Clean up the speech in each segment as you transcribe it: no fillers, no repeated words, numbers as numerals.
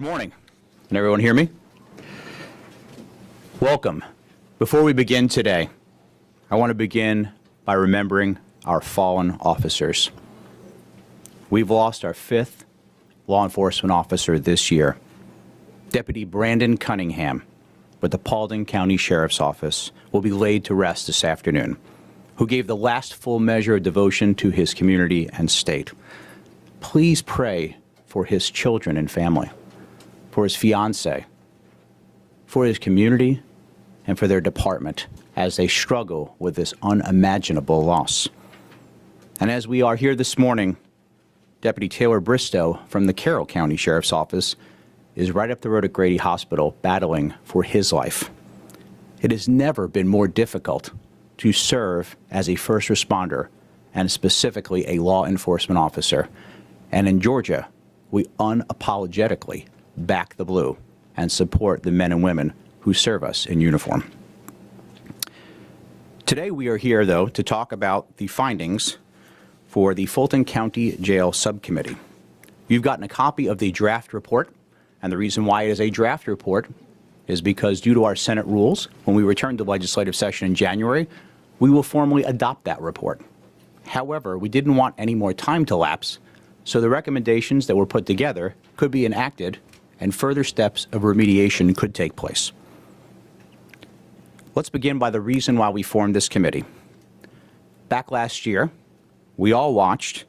Good morning. Can everyone hear me? Welcome. Before we begin today, I want to begin by remembering our fallen officers. We've lost our 5th law enforcement officer this year, Deputy Brandon Cunningham with the Fulton County Sheriff's Office will be laid to rest this afternoon, who gave the last full measure of devotion to his community and state. Please pray for his children and family, for his fiancée, for his community, and for their department as they struggle with this unimaginable loss. And as we are here this morning, Deputy Taylor Bristow from the Carroll County Sheriff's Office is right up the road at Grady Hospital battling for his life. It has never been more difficult to serve as a first responder and specifically a law enforcement officer. And in Georgia, we unapologetically back the blue and support the men and women who serve us in uniform. Today we are here, though, to talk about the findings for the Fulton County Jail Subcommittee. You've gotten a copy of the draft report, and the reason why it is a draft report is because due to our Senate rules, when we return to legislative session in January, we will formally adopt that report. However, we didn't want any more time to lapse, so the recommendations that were put together could be enacted and further steps of remediation could take place. Let's begin by the reason why we formed this committee. Back last year, we all watched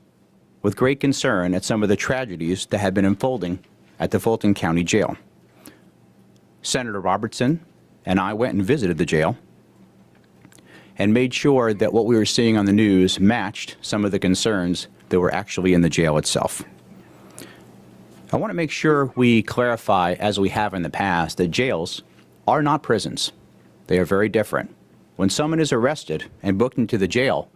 with great concern at some of the tragedies that had been unfolding at the Fulton County Jail. Senator Robertson and I went and visited the jail and made sure that what we were seeing on the news matched some of the concerns that were actually in the jail itself. I want to make sure we clarify, as we have in the past, that jails are not prisons. They are very different. When someone is arrested and booked into the jail,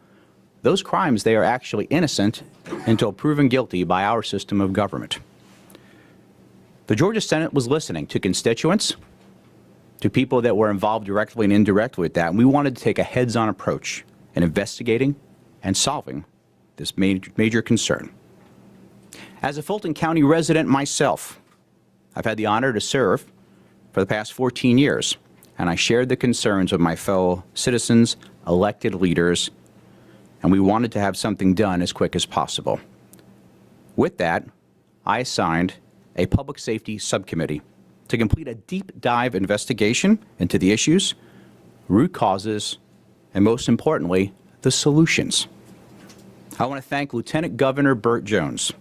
those crimes, they are actually innocent until proven guilty by our system of government. The Georgia Senate was listening to constituents, to people that were involved directly and indirectly with that, and we wanted to take a heads-on approach in investigating and solving this major concern. As a Fulton County resident myself, I've had the honor to serve for the past 14 years, and I shared the concerns of my fellow citizens, elected leaders, and we wanted to have something done as quick as possible. With that, I assigned a public safety subcommittee to complete a deep dive investigation into the issues, root causes, and most importantly, the solutions. I want to thank Lieutenant Governor Burt Jones,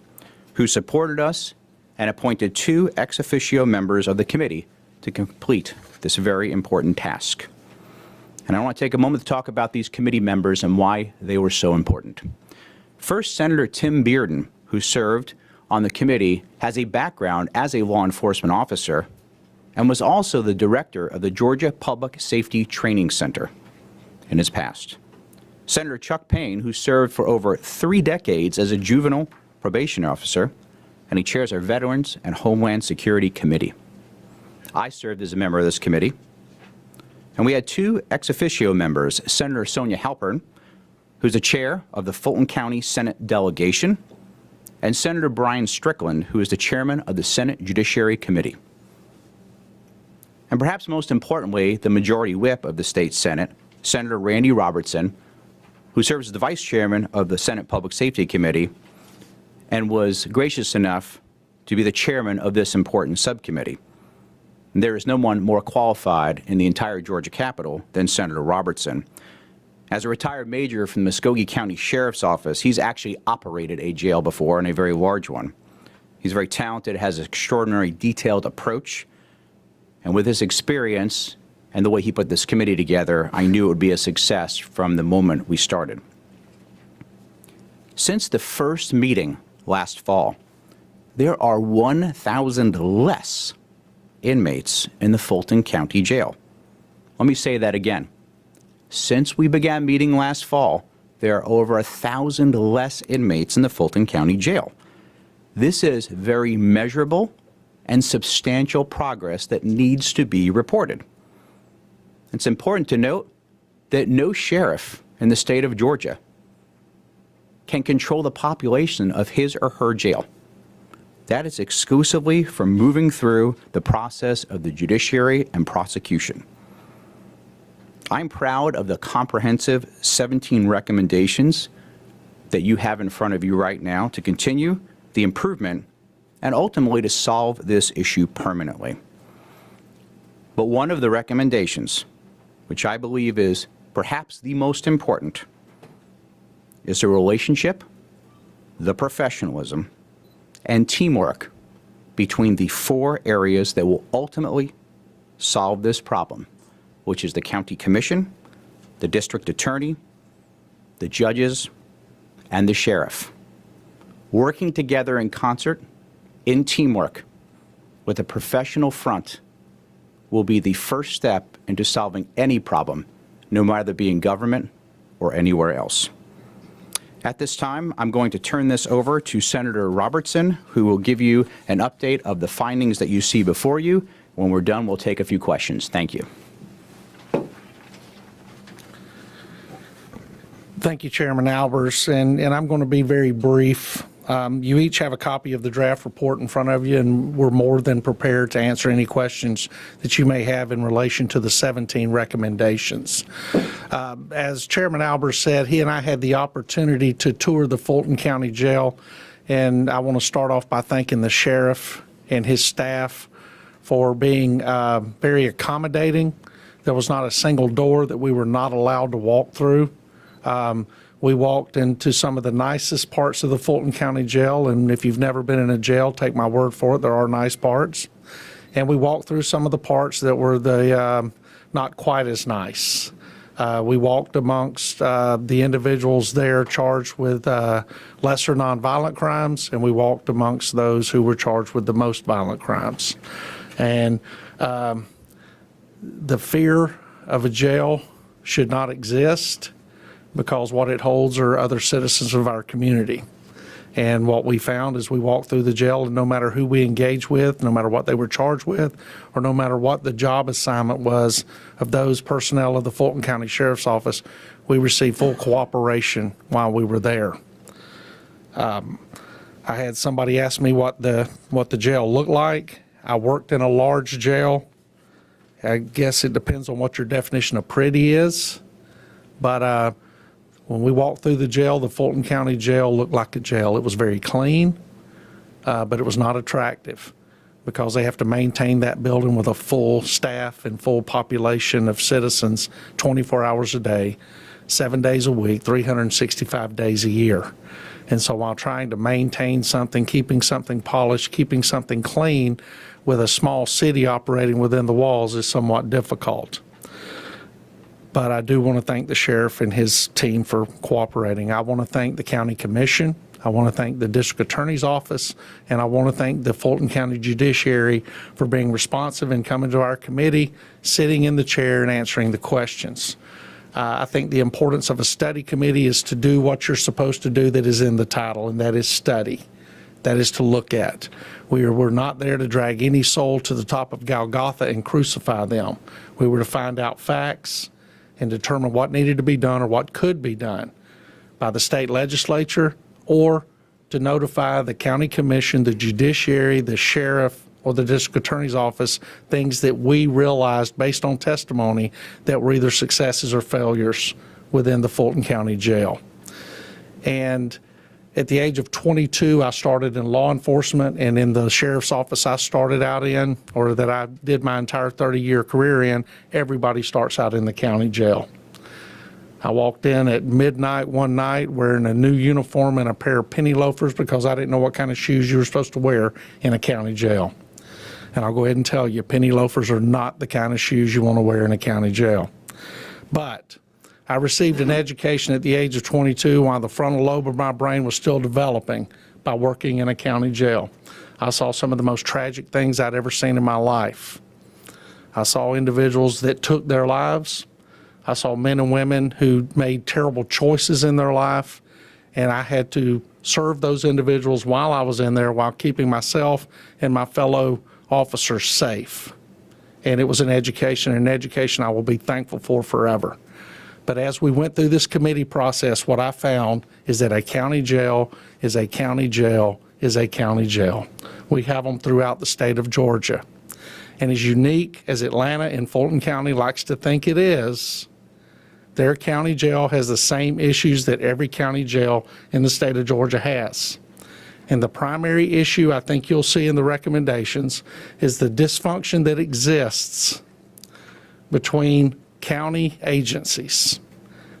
who supported us and appointed 2 ex officio members of the committee to complete this very important task. And I want to take a moment to talk about these committee members and why they were so important. First, Senator Tim Bearden, who served on the committee, has a background as a law enforcement officer and was also the director of the Georgia Public Safety Training Center in his past. Senator Chuck Payne, who served for over 3 decades as a juvenile probation officer, and he chairs our Veterans and Homeland Security Committee. I served as a member of this committee, and we had 2 ex officio members, Senator Sonia Halpern, who's the chair of the Fulton County Senate delegation, and Senator Brian Strickland, who is the chairman of the Senate Judiciary Committee. And perhaps most importantly, the majority whip of the state Senate, Senator Randy Robertson, who serves as the vice chairman of the Senate Public Safety Committee and was gracious enough to be the chairman of this important subcommittee. And there is no one more qualified in the entire Georgia Capitol than Senator Robertson. As a retired major from the Muskogee County Sheriff's Office, he's actually operated a jail before, and a very large one. He's very talented, has an extraordinary detailed approach, and with his experience and the way he put this committee together, I knew it would be a success from the moment we started. Since the first meeting last fall, there are 1,000 less inmates in the Fulton County Jail. Let me say that again. Since we began meeting last fall, there are over 1,000 less inmates in the Fulton County Jail. This is very measurable and substantial progress that needs to be reported. It's important to note that no sheriff in the state of Georgia can control the population of his or her jail. That is exclusively from moving through the process of the judiciary and prosecution. I'm proud of the comprehensive 17 recommendations that you have in front of you right now to continue the improvement and ultimately to solve this issue permanently. But one of the recommendations, which I believe is perhaps the most important, is the relationship, the professionalism, and teamwork between the four areas that will ultimately solve this problem, which is the county commission, the district attorney, the judges, and the sheriff. Working together in concert, in teamwork, with a professional front, will be the first step into solving any problem, no matter it be in government or anywhere else. At this time, I'm going to turn this over to Senator Robertson, who will give you an update of the findings that you see before you. When we're done, we'll take a few questions. Thank you. Thank you, Chairman Albers, and I'm going to be very brief. You each have a copy of the draft report in front of you, and we're more than prepared to answer any questions that you may have in relation to the 17 recommendations. As Chairman Albers said, he and I had the opportunity to tour the Fulton County Jail, and I want to start off by thanking the sheriff and his staff for being very accommodating. There was not a single door that we were not allowed to walk through. We walked into some of the nicest parts of the Fulton County Jail, and if you've never been in a jail, take my word for it, there are nice parts. And we walked through some of the parts that were the not quite as nice. We walked amongst the individuals there charged with lesser nonviolent crimes, and we walked amongst those who were charged with the most violent crimes. And the fear of a jail should not exist, because what it holds are other citizens of our community. And what we found as we walked through the jail, and no matter who we engaged with, no matter what they were charged with, or no matter what the job assignment was of those personnel of the Fulton County Sheriff's Office, we received full cooperation while we were there. I had somebody ask me what the jail looked like. I worked in a large jail. I guess it depends on what your definition of pretty is. But when we walked through the jail, the Fulton County Jail looked like a jail. It was very clean, but it was not attractive because they have to maintain that building with a full staff and full population of citizens 24 hours a day, 7 days a week, 365 days a year. And so while trying to maintain something, keeping something polished, keeping something clean with a small city operating within the walls is somewhat difficult. But I do want to thank the sheriff and his team for cooperating. I want to thank the county commission. I want to thank the district attorney's office, and I want to thank the Fulton County Judiciary for being responsive and coming to our committee, sitting in the chair and answering the questions. I think the importance of a study committee is to do what you're supposed to do that is in the title, and that is study. That is to look at. We're not there to drag any soul to the top of Golgotha and crucify them. We were to find out facts and determine what needed to be done or what could be done by the state legislature, or to notify the county commission, the judiciary, the sheriff, or the district attorney's office, things that we realized based on testimony that were either successes or failures within the Fulton County Jail. And at the age of 22, I started in law enforcement, and in the sheriff's office I started out in, or that I did my entire 30-year career in, everybody starts out in the county jail. I walked in at midnight one night wearing a new uniform and a pair of penny loafers because I didn't know what kind of shoes you were supposed to wear in a county jail. And I'll go ahead and tell you, penny loafers are not the kind of shoes you want to wear in a county jail. But I received an education at the age of 22 while the frontal lobe of my brain was still developing by working in a county jail. I saw some of the most tragic things I'd ever seen in my life. I saw individuals that took their lives. I saw men and women who made terrible choices in their life, and I had to serve those individuals while I was in there while keeping myself and my fellow officers safe. And it was an education I will be thankful for forever. But as we went through this committee process, what I found is that a county jail is a county jail is a county jail. We have them throughout the state of Georgia. And as unique as Atlanta and Fulton County likes to think it is, their county jail has the same issues that every county jail in the state of Georgia has. And the primary issue I think you'll see in the recommendations is the dysfunction that exists between county agencies.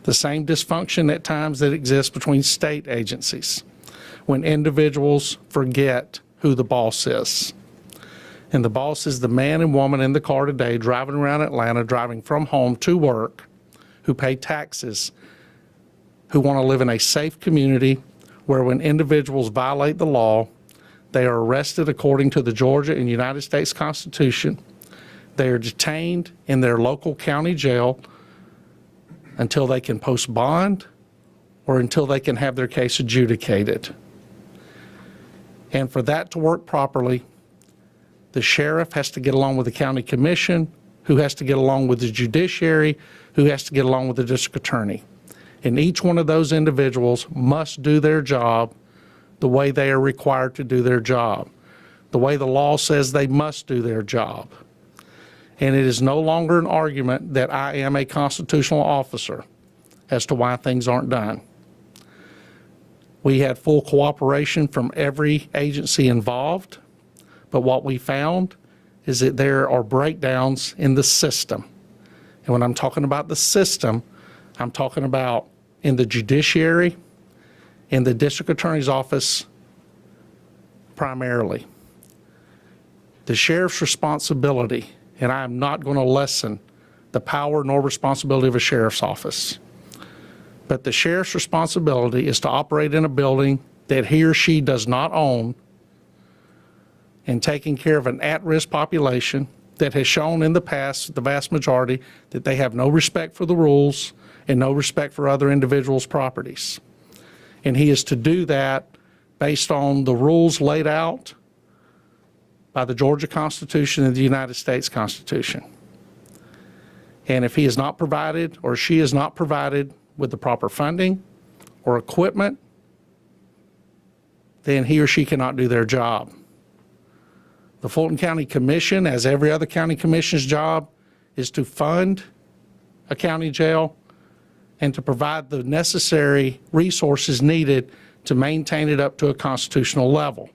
The same dysfunction at times that exists between state agencies when individuals forget who the boss is. And the boss is the man and woman in the car today driving around Atlanta, driving from home to work, who pay taxes, who want to live in a safe community where when individuals violate the law, they are arrested according to the Georgia and United States Constitution. They are detained in their local county jail until they can post bond or until they can have their case adjudicated. And for that to work properly, the sheriff has to get along with the county commission, who has to get along with the judiciary, who has to get along with the district attorney. And each one of those individuals must do their job the way they are required to do their job, the way the law says they must do their job. And it is no longer an argument that I am a constitutional officer as to why things aren't done. We had full cooperation from every agency involved, but what we found is that there are breakdowns in the system. And when I'm talking about the system, I'm talking about in the judiciary, in the district attorney's office primarily. The sheriff's responsibility, and I am not going to lessen the power nor responsibility of a sheriff's office, but the sheriff's responsibility is to operate in a building that he or she does not own and taking care of an at-risk population that has shown in the past, the vast majority, that they have no respect for the rules and no respect for other individuals' properties. And he is to do that based on the rules laid out by the Georgia Constitution and the United States Constitution. And if he is not provided or she is not provided with the proper funding or equipment, then he or she cannot do their job. The Fulton County Commission, as every other county commission's job, is to fund a county jail and to provide the necessary resources needed to maintain it up to a constitutional level.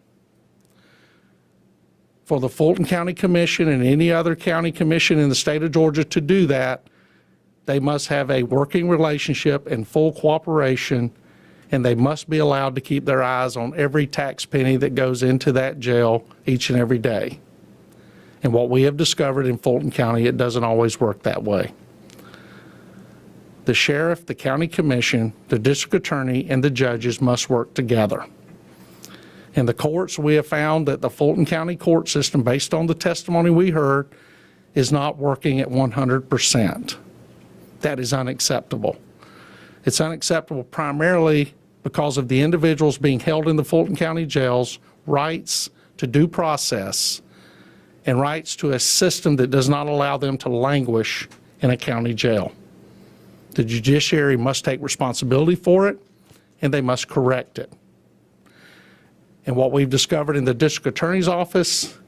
For the Fulton County Commission and any other county commission in the state of Georgia to do that, they must have a working relationship and full cooperation, and they must be allowed to keep their eyes on every tax penny that goes into that jail each and every day. And what we have discovered in Fulton County, it doesn't always work that way. The sheriff, the county commission, the district attorney, and the judges must work together. In the courts, we have found that the Fulton County court system, based on the testimony we heard, is not working at 100%. That is unacceptable. It's unacceptable primarily because of the individuals being held in the Fulton County jails, rights to due process, and rights to a system that does not allow them to languish in a county jail. The judiciary must take responsibility for it, and they must correct it. And what we've discovered in the district attorney's office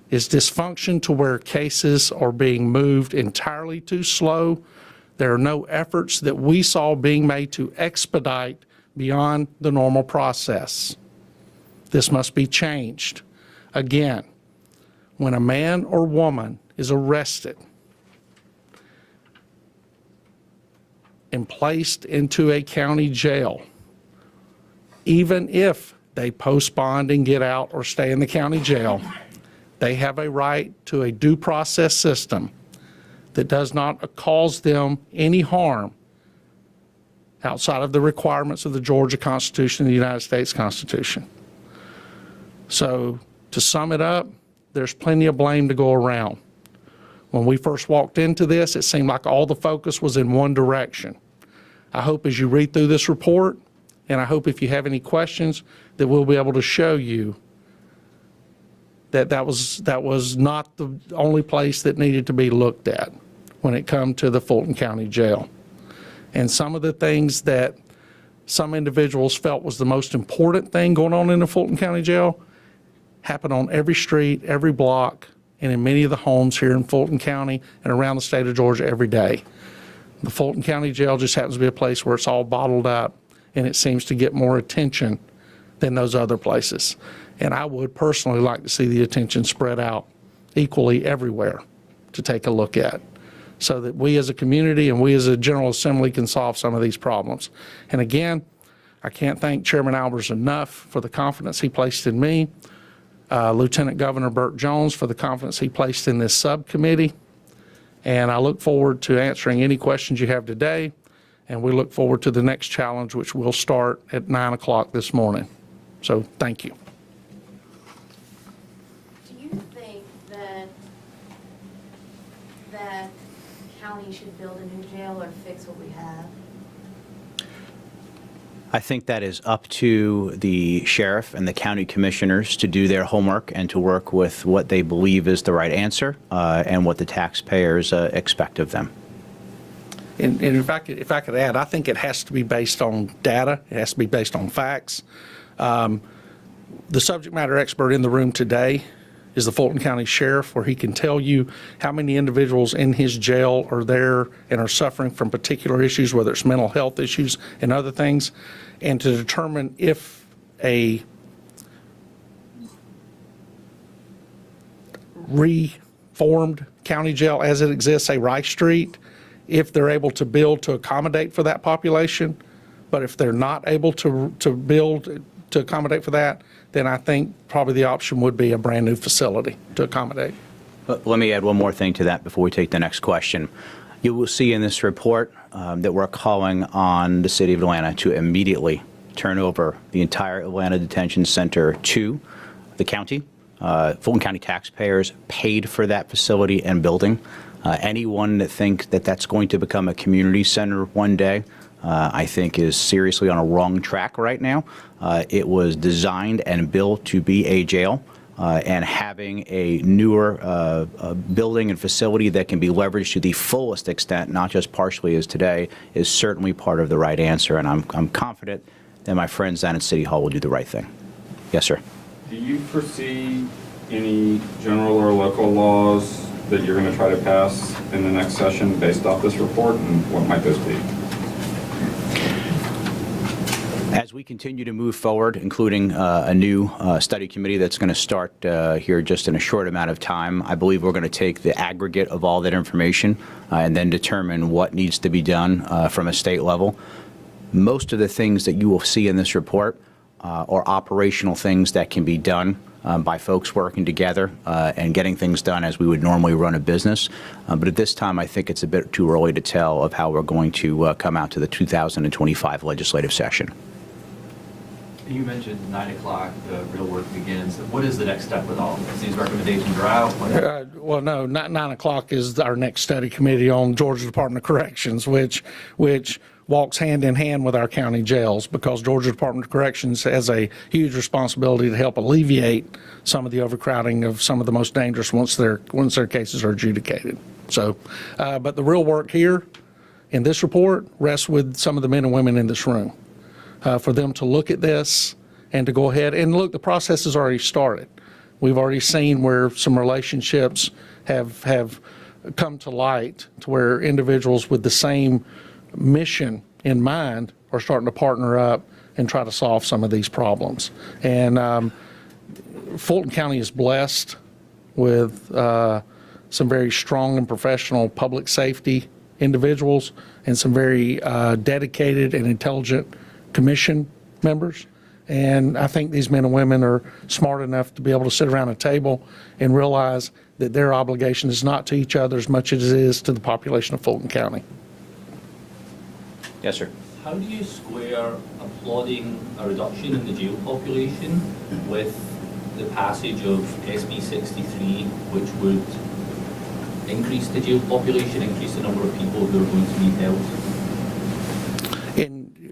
is dysfunction to where cases are being moved entirely too slow. There are no efforts that we saw being made to expedite beyond the normal process. This must be changed. Again, when a man or woman is arrested and placed into a county jail, even if they post bond and get out or stay in the county jail, they have a right to a due process system that does not cause them any harm outside of the requirements of the Georgia Constitution and the United States Constitution. So to sum it up, there's plenty of blame to go around. When we first walked into this, it seemed like all the focus was in one direction. I hope as you read through this report, and I hope if you have any questions, that we'll be able to show you that that was not the only place that needed to be looked at when it comes to the Fulton County Jail. And some of the things that some individuals felt was the most important thing going on in the Fulton County Jail happen on every street, every block, and in many of the homes here in Fulton County and around the state of Georgia every day. The Fulton County Jail just happens to be a place where it's all bottled up, and it seems to get more attention than those other places. And I would personally like to see the attention spread out equally everywhere to take a look at, so that we as a community and we as a General Assembly can solve some of these problems. And again, I can't thank Chairman Albers enough for the confidence he placed in me, Lieutenant Governor Burt Jones for the confidence he placed in this subcommittee. And I look forward to answering any questions you have today. And we look forward to the next challenge, which will start at 9 o'clock this morning. So thank you. Do you think that county should build a new jail or fix what we have? I think that is up to the sheriff and the county commissioners to do their homework and to work with what they believe is the right answer and what the taxpayers expect of them. And if I could add, I think it has to be based on data. It has to be based on facts. The subject matter expert in the room today is the Fulton County Sheriff, where he can tell you how many individuals in his jail are there and are suffering from particular issues, whether it's mental health issues and other things, and to determine if a reformed county jail as it exists, say Rice Street, if they're able to build to accommodate for that population. But if they're not able to build to accommodate for that, then I think probably the option would be a brand new facility to accommodate. Let me add one more thing to that before we take the next question. You will see in this report that we're calling on the city of Atlanta to immediately turn over the entire Atlanta Detention Center to the county. Fulton County taxpayers paid for that facility and building. Anyone that thinks that that's going to become a community center one day, I think is seriously on a wrong track right now. It was designed and built to be a jail, and having a newer building and facility that can be leveraged to the fullest extent, not just partially as today, is certainly part of the right answer. And I'm confident that my friends down at City Hall will do the right thing. Yes, sir. Do you foresee any general or local laws that you're going to try to pass in the next session based off this report, and what might those be? As we continue to move forward, including a new study committee that's going to start here just in a short amount of time, I believe we're going to take the aggregate of all that information and then determine what needs to be done from a state level. Most of the things that you will see in this report are operational things that can be done by folks working together and getting things done as we would normally run a business. But at this time, I think it's a bit too early to tell of how we're going to come out to the 2025 legislative session. You mentioned 9 o'clock, the real work begins. What is the next step with all of this? These recommendations are out? Well, no, 9 o'clock is our next study committee on Georgia Department of Corrections, which walks hand in hand with our county jails, because Georgia Department of Corrections has a huge responsibility to help alleviate some of the overcrowding of some of the most dangerous once their cases are adjudicated. So, but the real work here in this report rests with some of the men and women in this room. For them to look at this and to go ahead and look, the process has already started. We've already seen where some relationships have come to light, to where individuals with the same mission in mind are starting to partner up and try to solve some of these problems. And Fulton County is blessed with some very strong and professional public safety individuals and some very dedicated and intelligent commission members. And I think these men and women are smart enough to be able to sit around a table and realize that their obligation is not to each other as much as it is to the population of Fulton County. Yes, sir. How do you square applauding a reduction in the jail population with the passage of SB 63, which would increase the jail population, increase the number of people who are going to need help?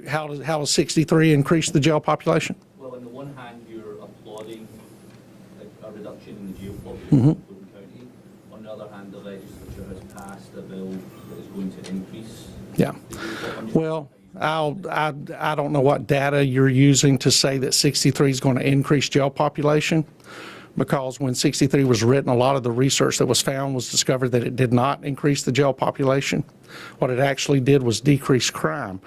How does 63 increase the jail population? Well, on the one hand, you're applauding a reduction in the jail population of Fulton County. On the other hand, the legislature has passed a bill that is going to increase. Yeah. Well, I don't know what data you're using to say that 63 is going to increase jail population, because when 63 was written, a lot of the research that was found was discovered that it did not increase the jail population. What it actually did was decrease crime.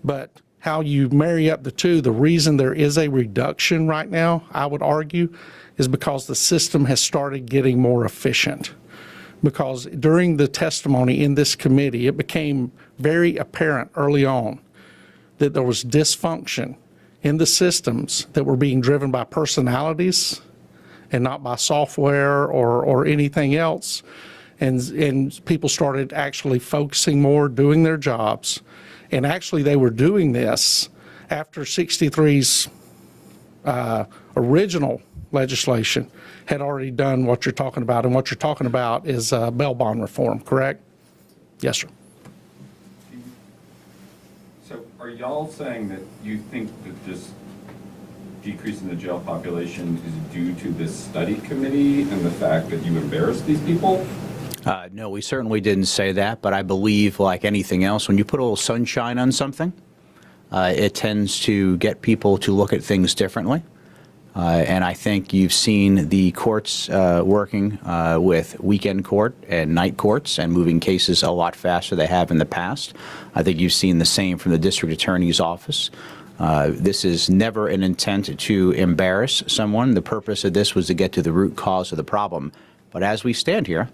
But how you marry up the two, the reason there is a reduction right now, I would argue, is because the system has started getting more efficient. Because during the testimony in this committee, it became very apparent early on that there was dysfunction in the systems that were being driven by personalities and not by software or anything else. And people started actually focusing more, doing their jobs. And actually they were doing this after 63's original legislation had already done what you're talking about. And what you're talking about is bail bond reform, correct? Yes, sir. So are y'all saying that you think that this decrease in the jail population is due to this study committee and the fact that you embarrassed these people? No, we certainly didn't say that, but I believe, like anything else, when you put a little sunshine on something, it tends to get people to look at things differently. And I think you've seen the courts working with weekend court and night courts and moving cases a lot faster than they have in the past. I think you've seen the same from the district attorney's office. This is never an intent to embarrass someone. The purpose of this was to get to the root cause of the problem. But as we stand here,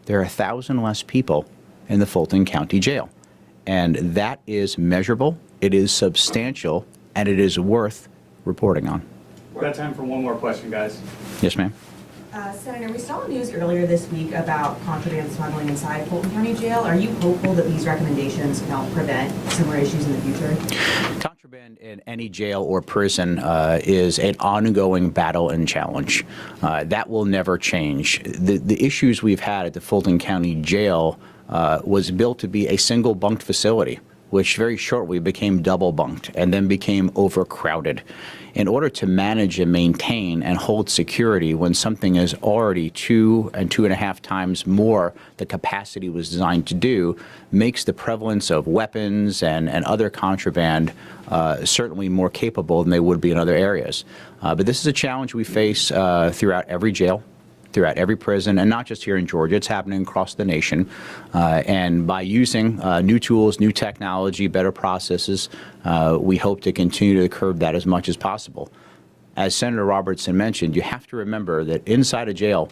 there are 1,000 less people in the Fulton County Jail. And that is measurable, it is substantial, and it is worth reporting on. We've got time for one more question, guys. Yes, ma'am. Senator, we saw news earlier this week about contraband smuggling inside Fulton County Jail. Are you hopeful that these recommendations can help prevent similar issues in the future? Contraband in any jail or prison is an ongoing battle and challenge. That will never change. The issues we've had at the Fulton County Jail was built to be a single bunked facility, which very shortly became double bunked and then became overcrowded. In order to manage and maintain and hold security when something is already 2 and 2.5 times more the capacity was designed to do, makes the prevalence of weapons and other contraband certainly more capable than they would be in other areas. But this is a challenge we face throughout every jail, throughout every prison, and not just here in Georgia. It's happening across the nation. And by using new tools, new technology, better processes, we hope to continue to curb that as much as possible. As Senator Robertson mentioned, you have to remember that inside a jail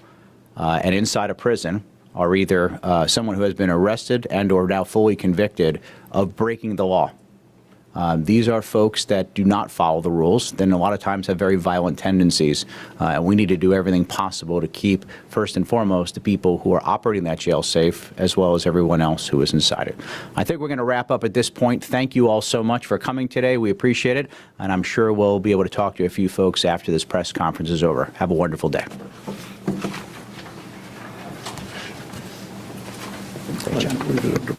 and inside a prison are either someone who has been arrested and or now fully convicted of breaking the law. These are folks that do not follow the rules, then a lot of times have very violent tendencies. And we need to do everything possible to keep, first and foremost, the people who are operating that jail safe, as well as everyone else who is inside it. I think we're going to wrap up at this point. Thank you all so much for coming today. We appreciate it. And I'm sure we'll be able to talk to a few folks after this press conference is over. Have a wonderful day. Great job.